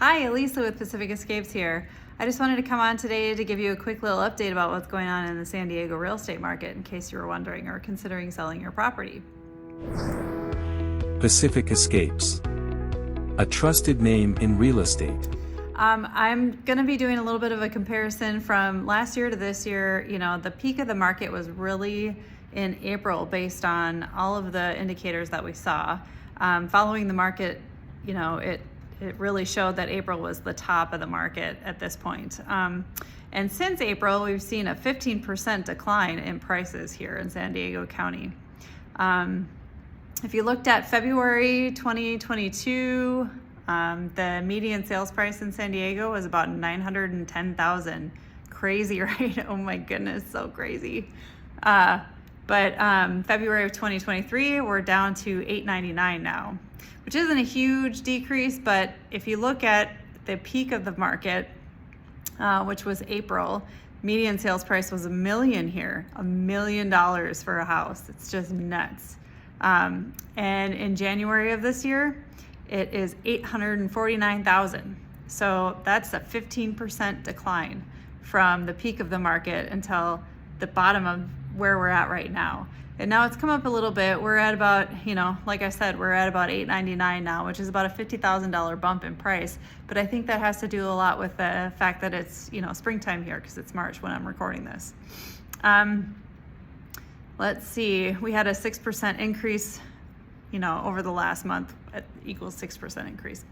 Hi, Elisa with Pacific Escapes here. I just wanted to come on today to give you a quick little update about what's going on in the San Diego real estate market in case you were wondering or considering selling your property. Pacific Escapes, a trusted name in real estate. I'm going to be doing a little bit of a comparison from last year to this year. You know, the peak of the market was really in April based on all of the indicators that we saw. Following the market, you know, it really showed that April was the top of the market at this point. And since April, we've seen a 15% decline in prices here in San Diego County. If you looked at February 2022, the median sales price in San Diego was about $910,000. Crazy, right? Oh my goodness, so crazy. But February of 2023, we're down to $899 now, which isn't a huge decrease, but if you look at the peak of the market, which was April, median sales price was $1 million here, $1 million for a house. It's just nuts. And in January of this year, it is $849,000. So that's a 15% decline from the peak of the market until the bottom of where we're at right now. And now it's come up a little bit. We're at about, you know, like I said, we're at about $899 now, which is about a $50,000 bump in price. But I think that has to do a lot with the fact that it's, you know, springtime here because it's March when I'm recording this. Let's see, we had a 6% increase, you know, over the last month, equals 6% increase.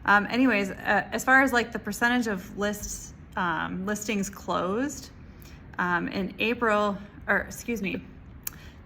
Anyways, as far as like the percentage of listings closed in April, or excuse me,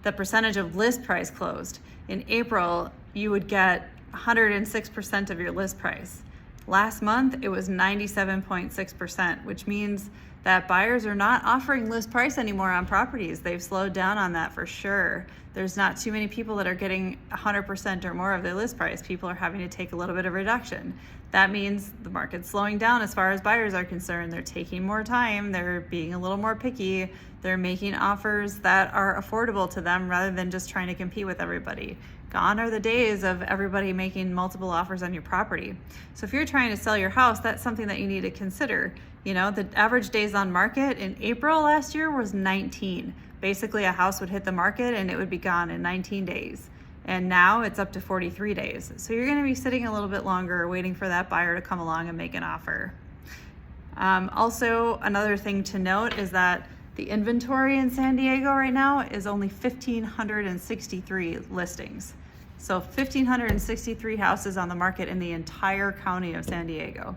the percentage of list price closed. In April, you would get 106% of your list price. Last month, it was 97.6%, which means that buyers are not offering list price anymore on properties. They've slowed down on that for sure. There's not too many people that are getting 100% or more of their list price. People are having to take a little bit of reduction. That means the market's slowing down as far as buyers are concerned. They're taking more time. They're being a little more picky. They're making offers that are affordable to them rather than just trying to compete with everybody. Gone are the days of everybody making multiple offers on your property. So if you're trying to sell your house, that's something that you need to consider. You know, the average days on market in April last year was 19. Basically, a house would hit the market and it would be gone in 19 days. And now it's up to 43 days. So you're gonna be sitting a little bit longer waiting for that buyer to come along and make an offer. Also, another thing to note is that the inventory in San Diego right now is only 1,563 listings. So 1,563 houses on the market in the entire county of San Diego.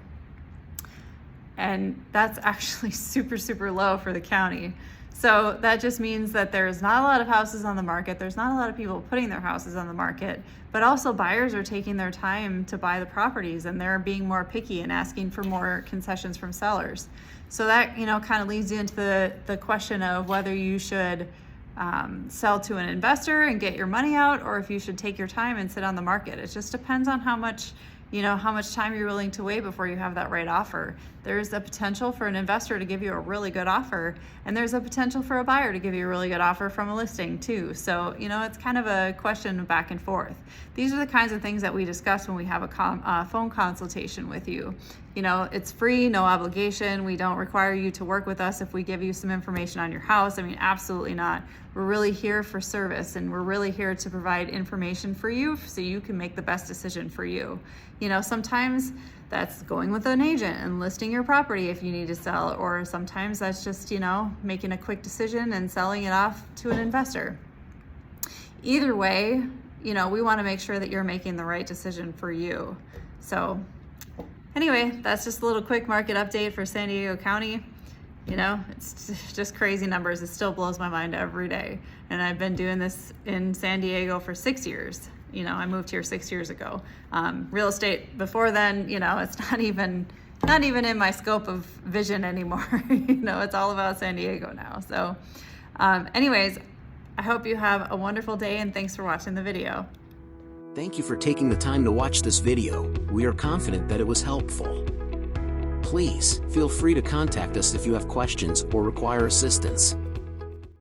And that's actually super, super low for the county. So that just means that there's not a lot of houses on the market. There's not a lot of people putting their houses on the market, but also buyers are taking their time to buy the properties and they're being more picky and asking for more concessions from sellers. So that, you know, kind of leads into the question of whether you should sell to an investor and get your money out, or if you should take your time and sit on the market. It just depends on how much time you're willing to wait before you have that right offer. There's a potential for an investor to give you a really good offer, and there's a potential for a buyer to give you a really good offer from a listing too. So, you know, it's kind of a question of back and forth. These are the kinds of things that we discuss when we have a phone consultation with you. You know, it's free, no obligation. We don't require you to work with us if we give you some information on your house. I mean, absolutely not. We're really here for service, and we're really here to provide information for you so you can make the best decision for you. You know, sometimes that's going with an agent and listing your property if you need to sell, or sometimes that's just, you know, making a quick decision and selling it off to an investor. Either way, you know, we want to make sure that you're making the right decision for you. So anyway, that's just a little quick market update for San Diego County. You know, it's just crazy numbers. It still blows my mind every day. And I've been doing this in San Diego for 6 years. You know, I moved here 6 years ago. Real estate before then, you know, it's not even in my scope of vision anymore. You know, it's all about San Diego now. So anyways, I hope you have a wonderful day, and thanks for watching the video. Thank you for taking the time to watch this video. We are confident that it was helpful. Please feel free to contact us if you have questions or require assistance.